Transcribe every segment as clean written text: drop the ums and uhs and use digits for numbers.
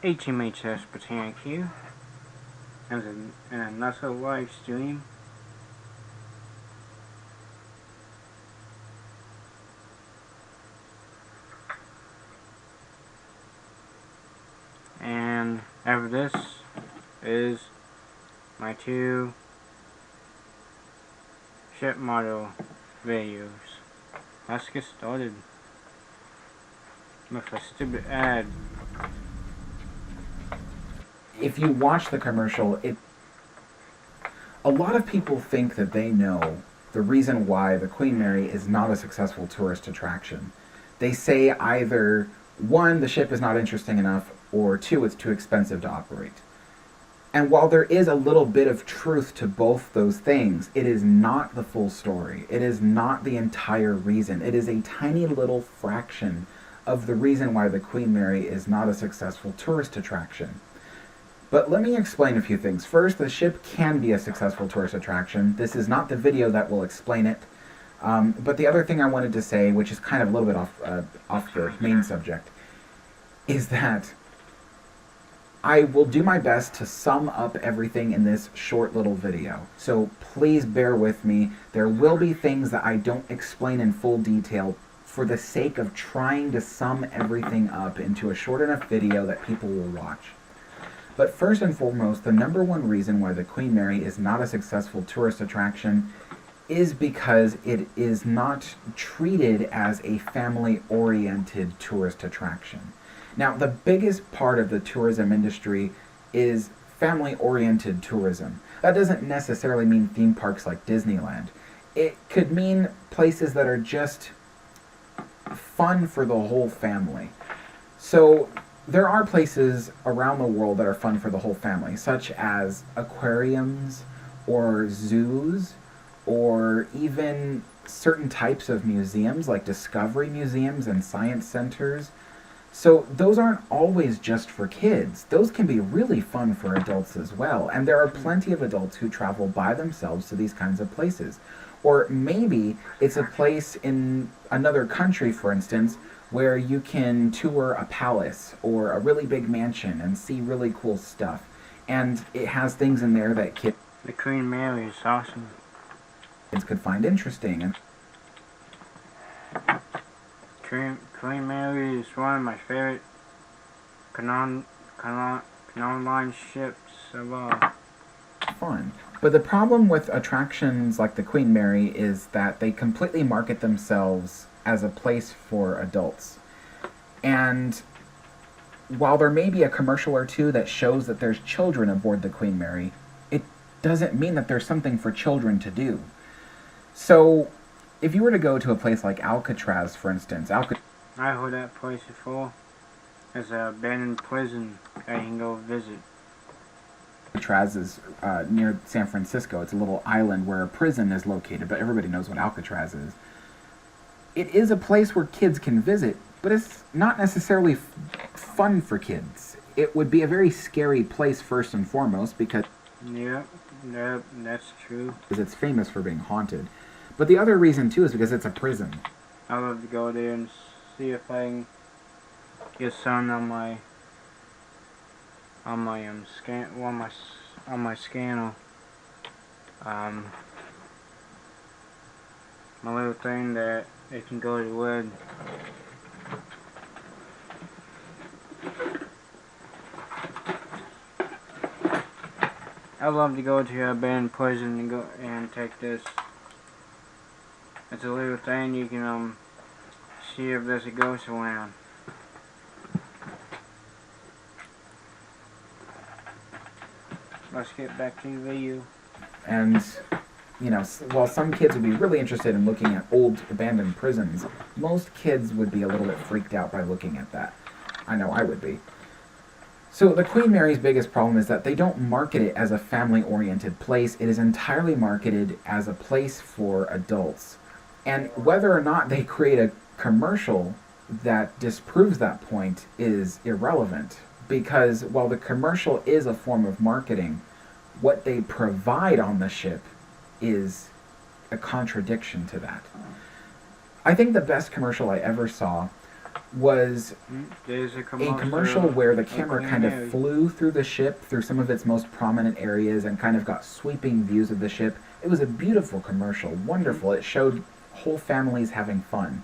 HMHS Botanic here, and another live stream. And after this is my two ship model videos. Let's get started with a stupid ad. If you watch the commercial, a lot of people think that they know the reason why the Queen Mary is not a successful tourist attraction. They say either, one, the ship is not interesting enough, or two, it's too expensive to operate. And while there is a little bit of truth to both those things, it is not the full story. It is not the entire reason. It is a tiny little fraction of the reason why the Queen Mary is not a successful tourist attraction. But let me explain a few things. First, the ship can be a successful tourist attraction. This is not the video that will explain it. But the other thing I wanted to say, which is kind of a little bit off the main subject, is that I will do my best to sum up everything in this short little video. So please bear with me. There will be things that I don't explain in full detail for the sake of trying to sum everything up into a short enough video that people will watch. But first and foremost, the number one reason why the Queen Mary is not a successful tourist attraction is because it is not treated as a family-oriented tourist attraction. Now, the biggest part of the tourism industry is family-oriented tourism. That doesn't necessarily mean theme parks like Disneyland. It could mean places that are just fun for the whole family. So there are places around the world that are fun for the whole family, such as aquariums or zoos, or even certain types of museums like discovery museums and science centers. So those aren't always just for kids. Those can be really fun for adults as well. And there are plenty of adults who travel by themselves to these kinds of places. Or maybe it's a place in another country, for instance, where you can tour a palace or a really big mansion and see really cool stuff. And it has things in there that kids The Queen Mary is awesome. could find interesting. Queen Mary is one of my favorite canon line ships of all. Fun. But the problem with attractions like the Queen Mary is that they completely market themselves as a place for adults. And while there may be a commercial or two that shows that there's children aboard the Queen Mary, it doesn't mean that there's something for children to do. So if you were to go to a place like Alcatraz, for instance, I heard that place before. It's an abandoned prison that you can go visit. Alcatraz is near San Francisco. It's a little island where a prison is located, but everybody knows what Alcatraz is. It is a place where kids can visit, but it's not necessarily fun for kids. It would be a very scary place first and foremost because Yep, that's true. it's famous for being haunted. But the other reason too is because it's a prison. I love to go there and see if I can get some on my scanner. My little thing that it can go to wood. I love to go to an abandoned prison and go and take this. It's a little thing you can see if there's a ghost around. Let's get back to the video. And, you know, while some kids would be really interested in looking at old abandoned prisons, most kids would be a little bit freaked out by looking at that. I know I would be. So the Queen Mary's biggest problem is that they don't market it as a family-oriented place. It is entirely marketed as a place for adults. And whether or not they create a commercial that disproves that point is irrelevant. Because while the commercial is a form of marketing, what they provide on the ship is a contradiction to that. I think the best commercial I ever saw was There's a a commercial, commercial where the camera Queen kind of Mary. flew through the ship, through some of its most prominent areas, and kind of got sweeping views of the ship. It was a beautiful commercial, wonderful. It showed whole families having fun.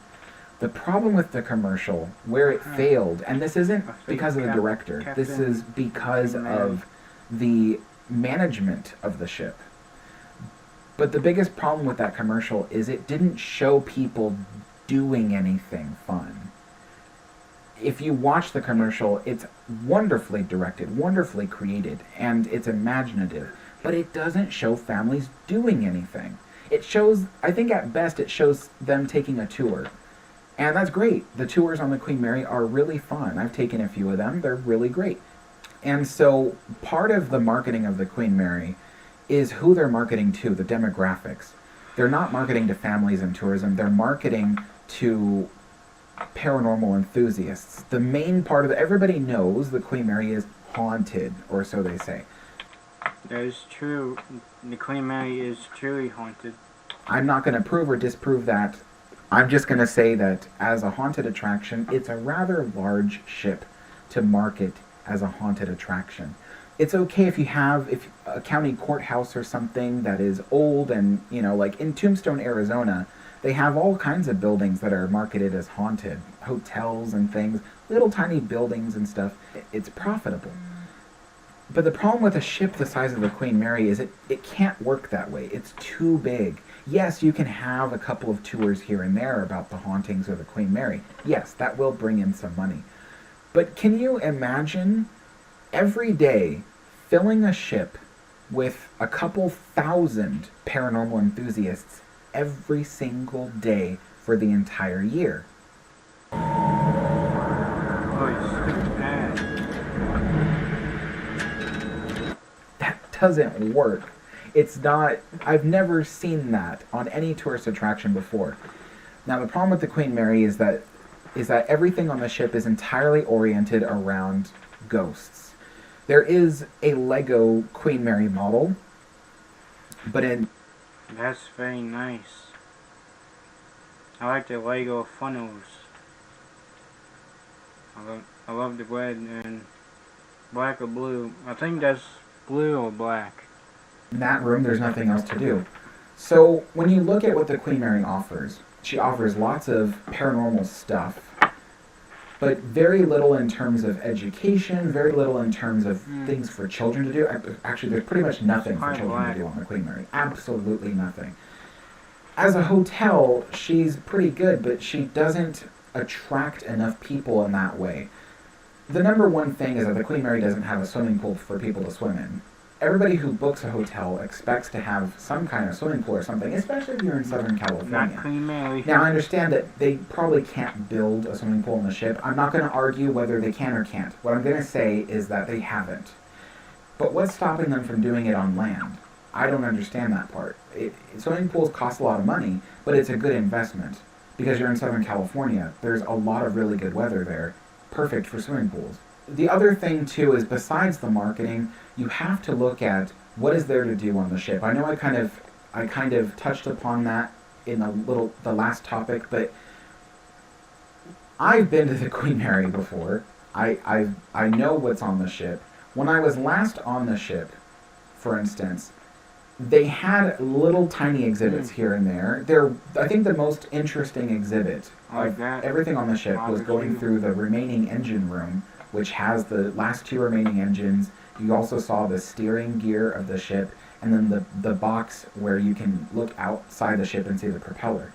The problem with the commercial, where it failed, and this isn't because of the director, this is because of the management of the ship. But the biggest problem with that commercial is it didn't show people doing anything fun. If you watch the commercial, it's wonderfully directed, wonderfully created, and it's imaginative, but it doesn't show families doing anything. It shows, I think at best, it shows them taking a tour. And that's great. The tours on the Queen Mary are really fun. I've taken a few of them. They're really great. And so part of the marketing of the Queen Mary is who they're marketing to, the demographics. They're not marketing to families and tourism. They're marketing to paranormal enthusiasts. The main part of it, everybody knows the Queen Mary is haunted, or so they say. That is true. The Queen Mary is truly haunted. I'm not going to prove or disprove that. I'm just going to say that as a haunted attraction, it's a rather large ship to market as a haunted attraction. It's okay if you have a county courthouse or something that is old and, like in Tombstone, Arizona, they have all kinds of buildings that are marketed as haunted. Hotels and things, little tiny buildings and stuff. It's profitable. But the problem with a ship the size of the Queen Mary is it can't work that way. It's too big. Yes, you can have a couple of tours here and there about the hauntings of the Queen Mary. Yes, that will bring in some money. But can you imagine every day filling a ship with a couple thousand paranormal enthusiasts every single day for the entire year? Oh, it's bad. That doesn't work. It's not, I've never seen that on any tourist attraction before. Now the problem with the Queen Mary is that everything on the ship is entirely oriented around ghosts. There is a Lego Queen Mary model, but That's very nice. I like the Lego funnels. I love the red and black or blue. I think that's blue or black. in that room there's nothing else to do. So when you look at what the Queen Mary offers, she offers lots of paranormal stuff, but very little in terms of education, very little in terms of things for children to do. Actually, there's pretty much nothing for children to do on the Queen Mary. Absolutely nothing. As a hotel, she's pretty good, but she doesn't attract enough people in that way. The number one thing is that the Queen Mary doesn't have a swimming pool for people to swim in. Everybody who books a hotel expects to have some kind of swimming pool or something, especially if you're in Southern Not California. Queen Mary. Now, I understand that they probably can't build a swimming pool on the ship. I'm not going to argue whether they can or can't. What I'm going to say is that they haven't. But what's stopping them from doing it on land? I don't understand that part. Swimming pools cost a lot of money, but it's a good investment. Because you're in Southern California, there's a lot of really good weather there, perfect for swimming pools. The other thing, too, is besides the marketing, you have to look at what is there to do on the ship. I know I kind of touched upon that in the last topic, but I've been to the Queen Mary before. I know what's on the ship. When I was last on the ship, for instance, they had little tiny exhibits here and there. I think the most interesting exhibit of everything on the ship was going through the remaining engine room, which has the last two remaining engines. You also saw the steering gear of the ship, and then the box where you can look outside the ship and see the propeller.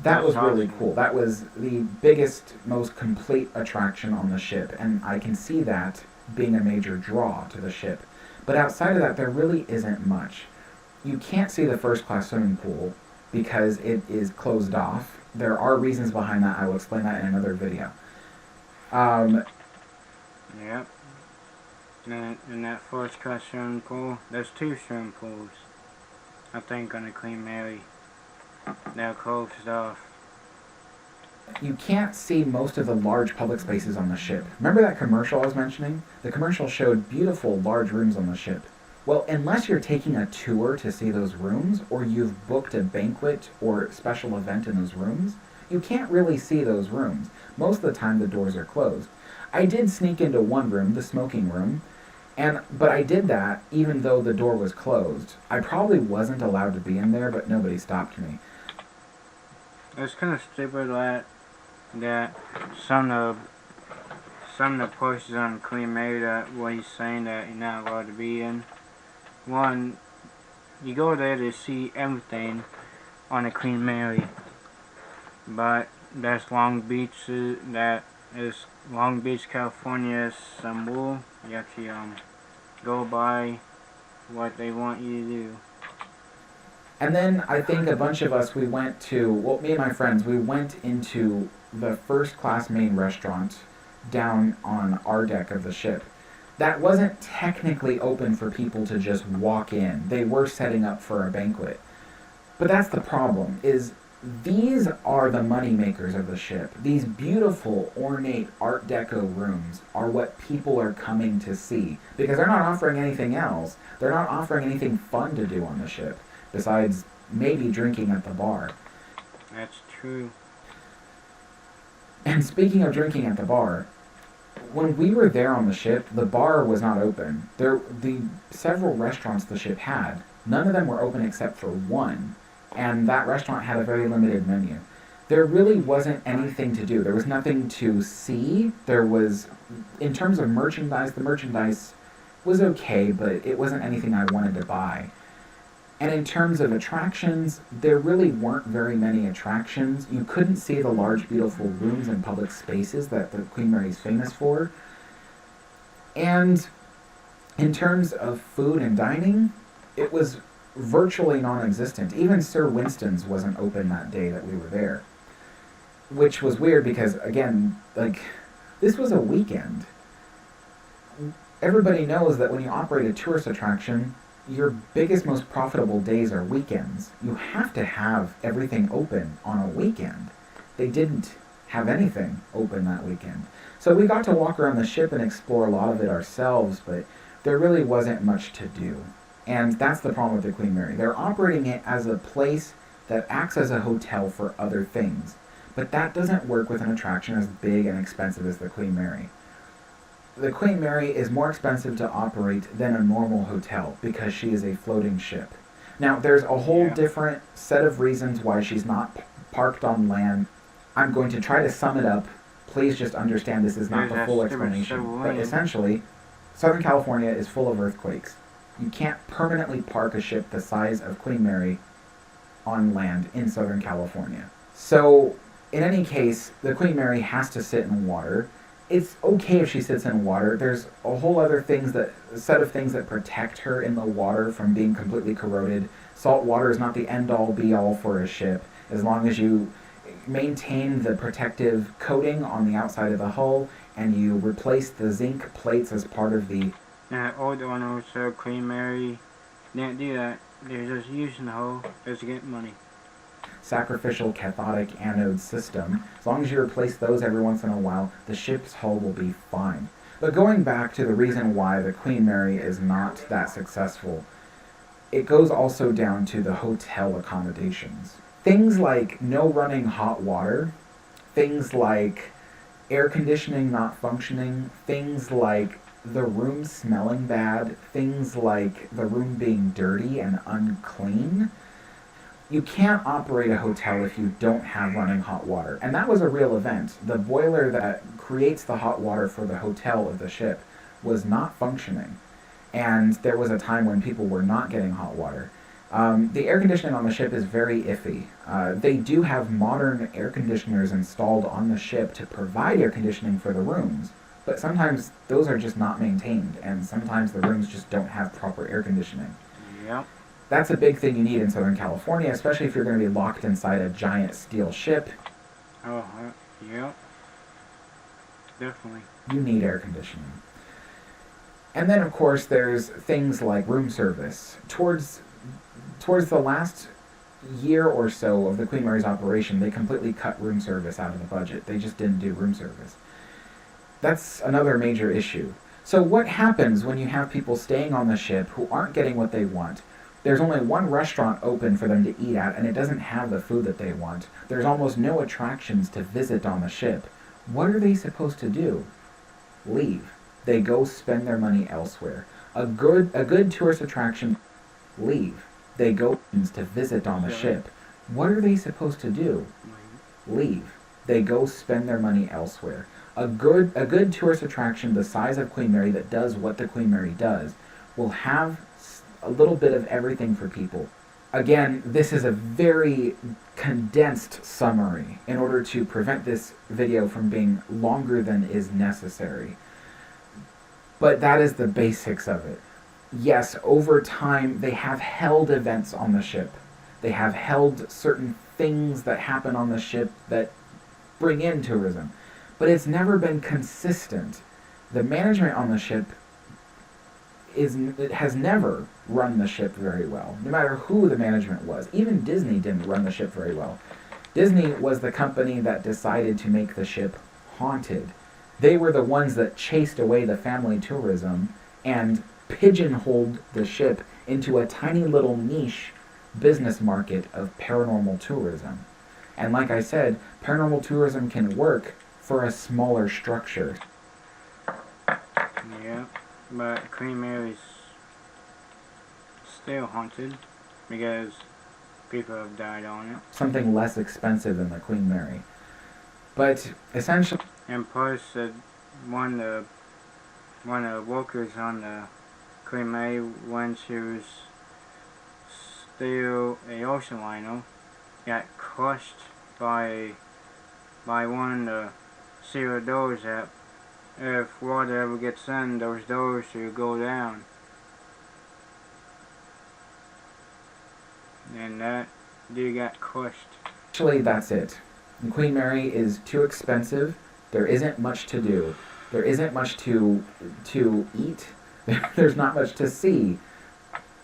That was really cool. That was the biggest, most complete attraction on the ship, and I can see that being a major draw to the ship. But outside of that, there really isn't much. You can't see the first class swimming pool because it is closed off. There are reasons behind that. I will explain that in another video. Yep. In that first class swimming pool, there's two swimming pools, I think, on the Queen Mary. They're closed off. You can't see most of the large public spaces on the ship. Remember that commercial I was mentioning? The commercial showed beautiful large rooms on the ship. Well, unless you're taking a tour to see those rooms, or you've booked a banquet or special event in those rooms, you can't really see those rooms. Most of the time the doors are closed. I did sneak into one room, the smoking room, but I did that even though the door was closed. I probably wasn't allowed to be in there, but nobody stopped me. It's kind of stupid that some of the posters on Queen Mary that what he's saying that you're not allowed to be in. One, you go there to see everything on the Queen Mary, but that's Long Beach, California's symbol. You have to go by what they want you to do. And then I think a bunch of us, me and my friends, we went into the first class main restaurant down on our deck of the ship. That wasn't technically open for people to just walk in. They were setting up for a banquet. But that's the problem, is these are the money makers of the ship. These beautiful, ornate Art Deco rooms are what people are coming to see. Because they're not offering anything else. They're not offering anything fun to do on the ship, besides maybe drinking at the bar. That's true. And speaking of drinking at the bar, when we were there on the ship, the bar was not open. The several restaurants the ship had, none of them were open except for one. And that restaurant had a very limited menu. There really wasn't anything to do. There was nothing to see. In terms of merchandise, the merchandise was okay, but it wasn't anything I wanted to buy. And in terms of attractions, there really weren't very many attractions. You couldn't see the large, beautiful rooms and public spaces that the Queen Mary is famous for. And in terms of food and dining, it was virtually non-existent. Even Sir Winston's wasn't open that day that we were there. Which was weird because, again, this was a weekend. Everybody knows that when you operate a tourist attraction, your biggest, most profitable days are weekends. You have to have everything open on a weekend. They didn't have anything open that weekend. So we got to walk around the ship and explore a lot of it ourselves, but there really wasn't much to do. And that's the problem with the Queen Mary. They're operating it as a place that acts as a hotel for other things. But that doesn't work with an attraction as big and expensive as the Queen Mary. The Queen Mary is more expensive to operate than a normal hotel because she is a floating ship. Now, there's a whole different set of reasons why she's not parked on land. I'm going to try to sum it up. Please just understand this is not the full explanation. But essentially, Southern California is full of earthquakes. You can't permanently park a ship the size of Queen Mary on land in Southern California. So, in any case, the Queen Mary has to sit in water. It's okay if she sits in water. There's a whole other set of things that protect her in the water from being completely corroded. Salt water is not the end-all, be-all for a ship. As long as you maintain the protective coating on the outside of the hull and you replace the zinc plates as part of the... That old one also, Queen Mary, didn't do that. They're just using the hull just to get money. Sacrificial cathodic anode system. As long as you replace those every once in a while, the ship's hull will be fine. But going back to the reason why the Queen Mary is not that successful, it goes also down to the hotel accommodations. Things like no running hot water, things like air conditioning not functioning, things like the room smelling bad, things like the room being dirty and unclean. You can't operate a hotel if you don't have running hot water. And that was a real event. The boiler that creates the hot water for the hotel of the ship was not functioning. And there was a time when people were not getting hot water. The air conditioning on the ship is very iffy. They do have modern air conditioners installed on the ship to provide air conditioning for the rooms. But sometimes those are just not maintained, and sometimes the rooms just don't have proper air conditioning. Yep. That's a big thing you need in Southern California, especially if you're going to be locked inside a giant steel ship. Oh, yep. Definitely. You need air conditioning. And then, of course, there's things like room service. Towards the last year or so of the Queen Mary's operation, they completely cut room service out of the budget. They just didn't do room service. That's another major issue. So what happens when you have people staying on the ship who aren't getting what they want? There's only one restaurant open for them to eat at, and it doesn't have the food that they want. There's almost no attractions to visit on the ship. What are they supposed to do? Leave. They go spend their money elsewhere. A good tourist attraction, leave. They go to visit on the ship. What are they supposed to do? Leave. They go spend their money elsewhere. A good tourist attraction the size of Queen Mary that does what the Queen Mary does will have a little bit of everything for people. Again, this is a very condensed summary in order to prevent this video from being longer than is necessary. But that is the basics of it. Yes, over time, they have held events on the ship. They have held certain things that happen on the ship that bring in tourism. But it's never been consistent. The management on the ship has never run the ship very well, no matter who the management was. Even Disney didn't run the ship very well. Disney was the company that decided to make the ship haunted. They were the ones that chased away the family tourism and pigeonholed the ship into a tiny little niche business market of paranormal tourism. And like I said, paranormal tourism can work for a smaller structure. Yeah, but Queen Mary's still haunted because people have died on it. Something less expensive than the Queen Mary. But essentially... And plus, one of the workers on the Queen Mary, when she was still a ocean liner, got crushed by one of the sealed doors that if water ever gets in, those doors will go down. And that dude got crushed. Actually, that's it. The Queen Mary is too expensive. There isn't much to do. There isn't much to eat. There's not much to see.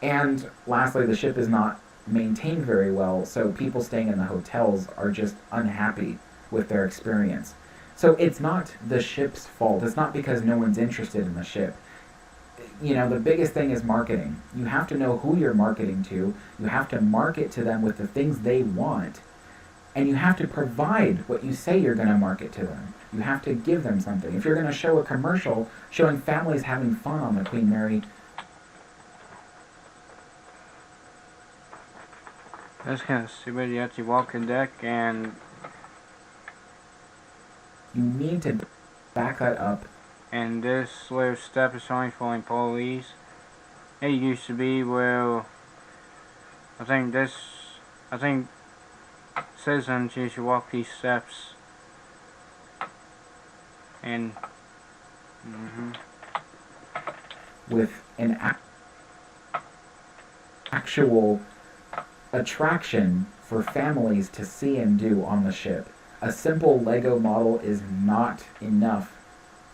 And lastly, the ship is not maintained very well, so people staying in the hotels are just unhappy with their experience. So it's not the ship's fault. It's not because no one's interested in the ship. You know, the biggest thing is marketing. You have to know who you're marketing to. You have to market to them with the things they want. And you have to provide what you say you're going to market to them. You have to give them something. If you're going to show a commercial showing families having fun on the Queen Mary, that's kind of stupid. You have to walk the deck, and you need to back that up. And this little step is only for employees. It used to be where I think citizens used to walk these steps. And with an actual attraction for families to see and do on the ship. A simple Lego model is not enough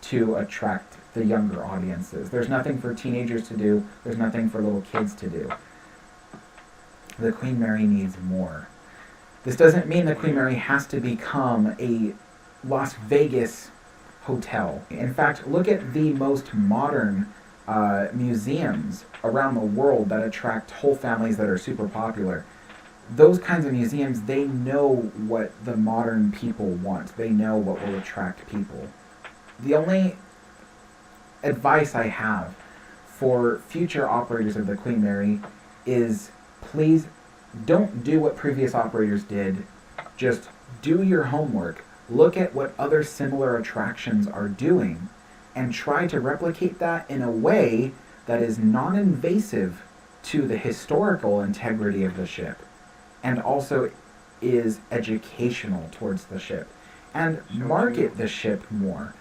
to attract the younger audiences. There's nothing for teenagers to do. There's nothing for little kids to do. The Queen Mary needs more. This doesn't mean the Queen Mary has to become a Las Vegas hotel. In fact, look at the most modern museums around the world that attract whole families that are super popular. Those kinds of museums, they know what the modern people want. They know what will attract people. The only advice I have for future operators of the Queen Mary is please don't do what previous operators did. Just do your homework. Look at what other similar attractions are doing and try to replicate that in a way that is non-invasive to the historical integrity of the ship and also is educational towards the ship. And market the ship more.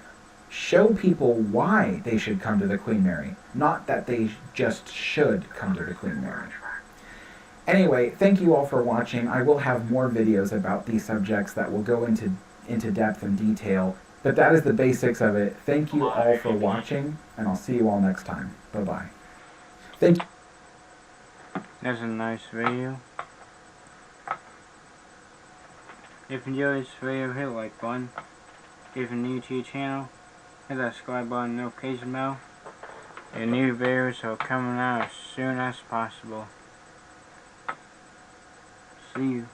Show people why they should come to the Queen Mary, not that they just should come to the Queen Mary. Anyway, thank you all for watching. I will have more videos about these subjects that will go into depth and detail, but that is the basics of it. Thank you all for watching, and I'll see you all next time. Bye-bye. Thank you. That's a nice video. If you enjoyed this video, hit the like button. If you're new to your channel, hit that subscribe button, notification bell. And new videos are coming out as soon as possible. See you.